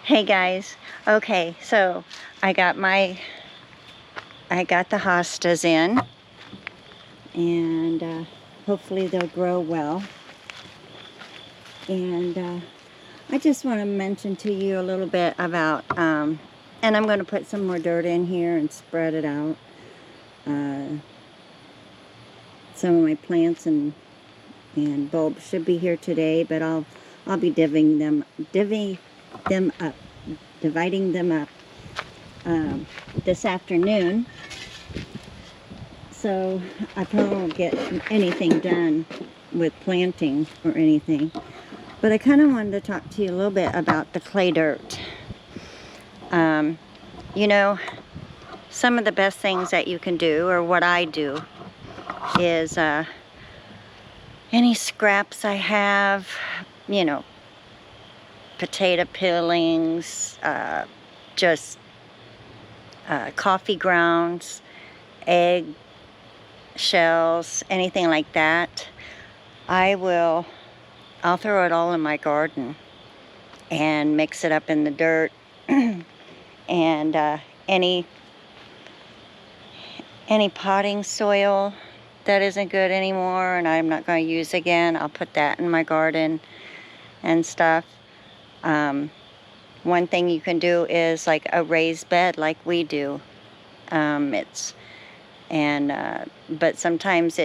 Hey guys, okay, so I got the hostas in, and hopefully they'll grow well. And I just want to mention to you a little bit about, and I'm going to put some more dirt in here and spread it out. Some of my plants and bulbs should be here today, but I'll be dividing them up this afternoon. So I probably won't get anything done with planting or anything. But I kind of wanted to talk to you a little bit about the clay dirt. You know, some of the best things that you can do, or what I do, is any scraps I have, you know, potato peelings, just coffee grounds, egg shells, anything like that, I'll throw it all in my garden and mix it up in the dirt. And any potting soil that isn't good anymore and I'm not going to use again, I'll put that in my garden and stuff. One thing you can do is like a raised bed like we do. But sometimes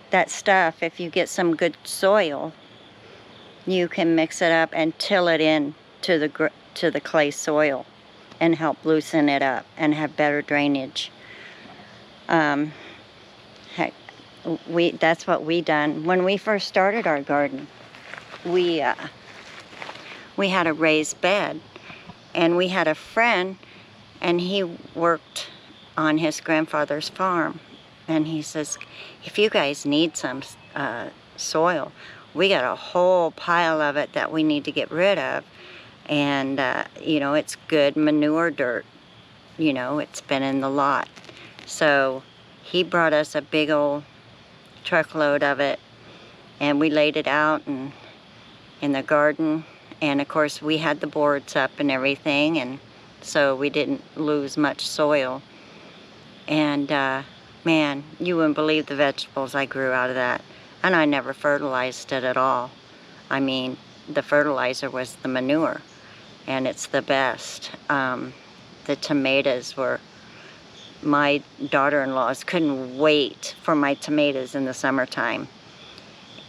that stuff, if you get some good soil, you can mix it up and till it in to the clay soil and help loosen it up and have better drainage. Heck, that's what we done when we first started our garden. We had a raised bed, and we had a friend, and he worked on his grandfather's farm, and he says, if you guys need some soil, we got a whole pile of it that we need to get rid of. And you know, it's good manure dirt, you know, it's been in the lot. So he brought us a big old truckload of it, and we laid it out in the garden. And of course we had the boards up and everything, and so we didn't lose much soil. And man, you wouldn't believe the vegetables I grew out of that. And I never fertilized it at all. I mean, the fertilizer was the manure, and it's the best. The tomatoes were, my daughter-in-laws couldn't wait for my tomatoes in the summertime.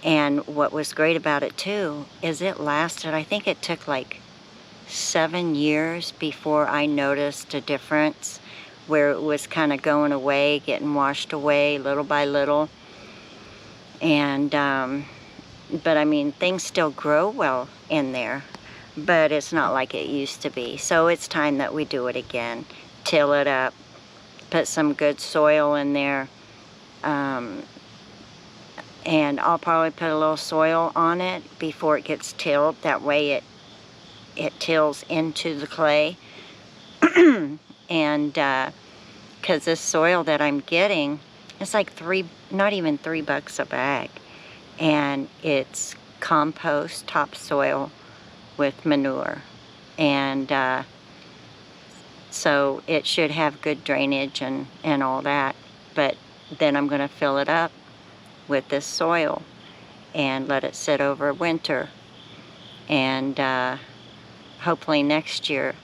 And what was great about it too is it lasted, I think it took like 7 years before I noticed a difference, where it was kind of going away, getting washed away little by little. And but I mean, things still grow well in there, but it's not like it used to be. So it's time that we do it again. Till it up, put some good soil in there, and I'll probably put a little soil on it before it gets tilled. That way it tills into the clay. And because this soil that I'm getting, it's like not even $3 a bag, and it's compost topsoil with manure, and so it should have good drainage and all that. But then I'm going to fill it up with this soil and let it sit over winter, and hopefully next year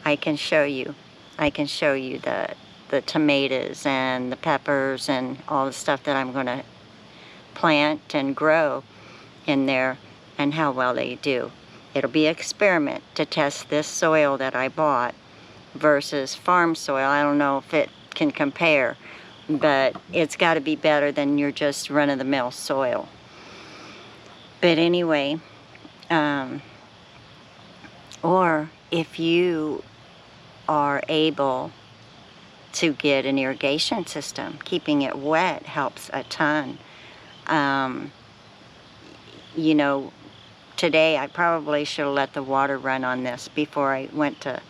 I can show you the tomatoes and the peppers and all the stuff that I'm going to plant and grow in there, and how well they do. It'll be an experiment to test this soil that I bought versus farm soil. I don't know if it can compare, but it's got to be better than your just run-of-the-mill soil. But anyway, or if you are able to get an irrigation system, keeping it wet helps a ton. You know, today I probably should have let the water run on this before I went to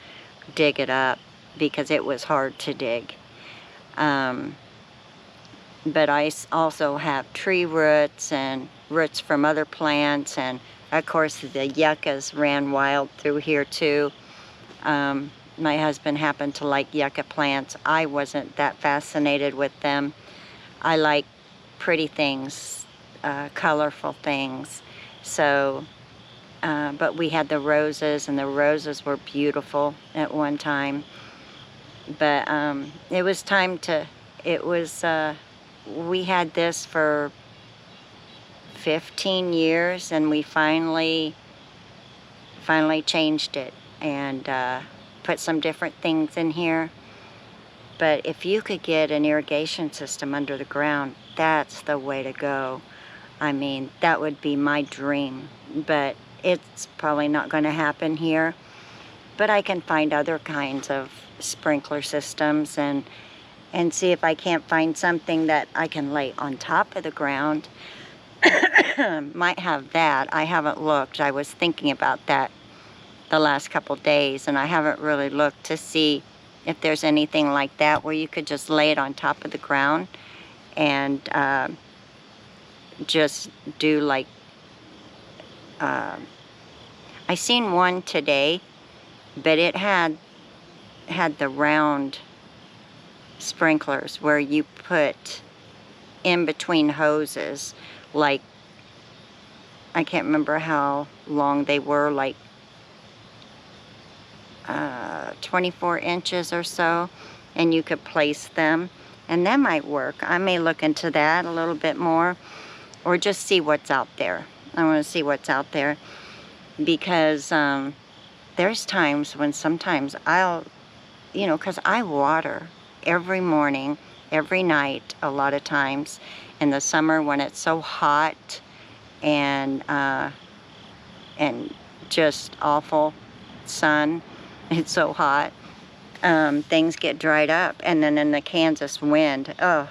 dig it up, because it was hard to dig. But I also have tree roots and roots from other plants and Of course, the yuccas ran wild through here too. My husband happened to like yucca plants. I wasn't that fascinated with them. I like pretty things, colorful things. So, but we had the roses, and the roses were beautiful at one time. But it was time to, we had this for 15 years, and we finally changed it and put some different things in here. But if you could get an irrigation system under the ground, that's the way to go. I mean, that would be my dream, but it's probably not going to happen here. But I can find other kinds of sprinkler systems and see if I can't find something that I can lay on top of the ground. Might have that. I haven't looked. I was thinking about that the last couple days, and I haven't really looked to see if there's anything like that where you could just lay it on top of the ground and just do like, I seen one today, but it had the round sprinklers where you put in between hoses, like, I can't remember how long they were, like 24 inches or so, and you could place them, and that might work. I may look into that a little bit more, or just see what's out there. I want to see what's out there, because there's times when sometimes I'll, you know, because I water every morning, every night, a lot of times. In the summer when it's so hot and just awful sun, it's so hot, things get dried up. And then in the Kansas wind, oh,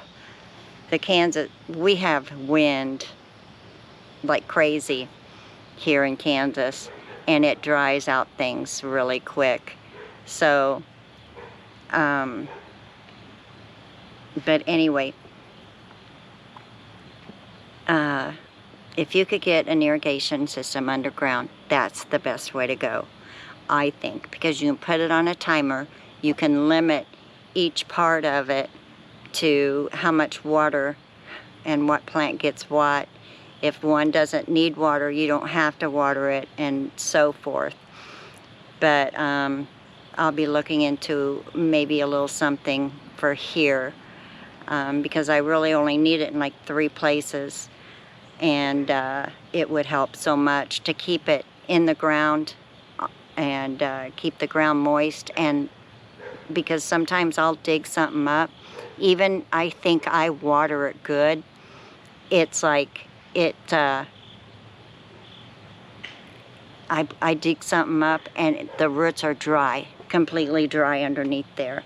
we have wind like crazy here in Kansas, and it dries out things really quick. So, but anyway, if you could get an irrigation system underground, that's the best way to go, I think, because you can put it on a timer. You can limit each part of it to how much water and what plant gets what. If one doesn't need water, you don't have to water it, and so forth. But I'll be looking into maybe a little something for here, because I really only need it in like 3 places, and it would help so much to keep it in the ground and keep the ground moist. And because sometimes I'll dig something up, even I think I water it good, it's like I dig something up and the roots are dry, completely dry underneath there.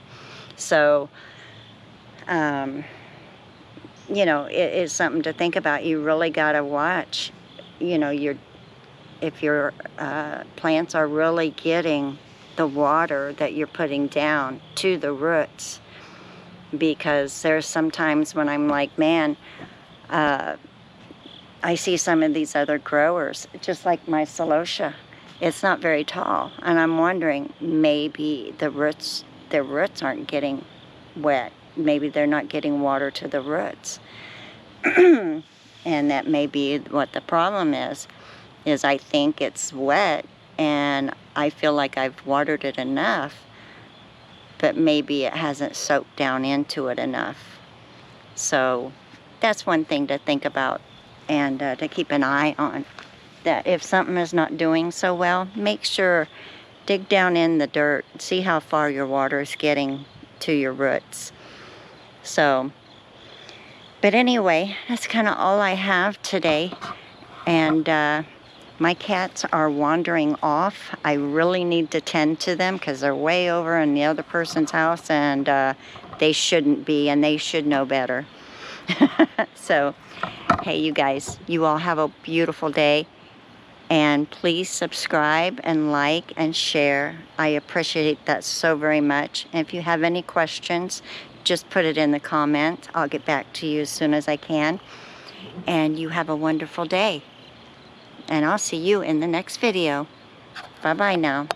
So you know, it is something to think about. You really got to watch, you know, if your plants are really getting the water that you're putting down to the roots. Because there's sometimes when I'm like, man, I see some of these other growers, just like my celosia, it's not very tall, and I'm wondering, maybe their roots aren't getting wet. Maybe they're not getting water to the roots. And that may be what the problem is I think it's wet and I feel like I've watered it enough, but maybe it hasn't soaked down into it enough. So that's one thing to think about, and to keep an eye on. That if something is not doing so well, make sure, dig down in the dirt, see how far your water is getting to your roots. So, but anyway, that's kind of all I have today. And my cats are wandering off. I really need to tend to them because they're way over in the other person's house, and they shouldn't be, and they should know better. So, hey, you guys, you all have a beautiful day. And please subscribe and like and share. I appreciate that so very much. And if you have any questions, just put it in the comments. I'll get back to you as soon as I can. And you have a wonderful day. And I'll see you in the next video. Bye-bye now.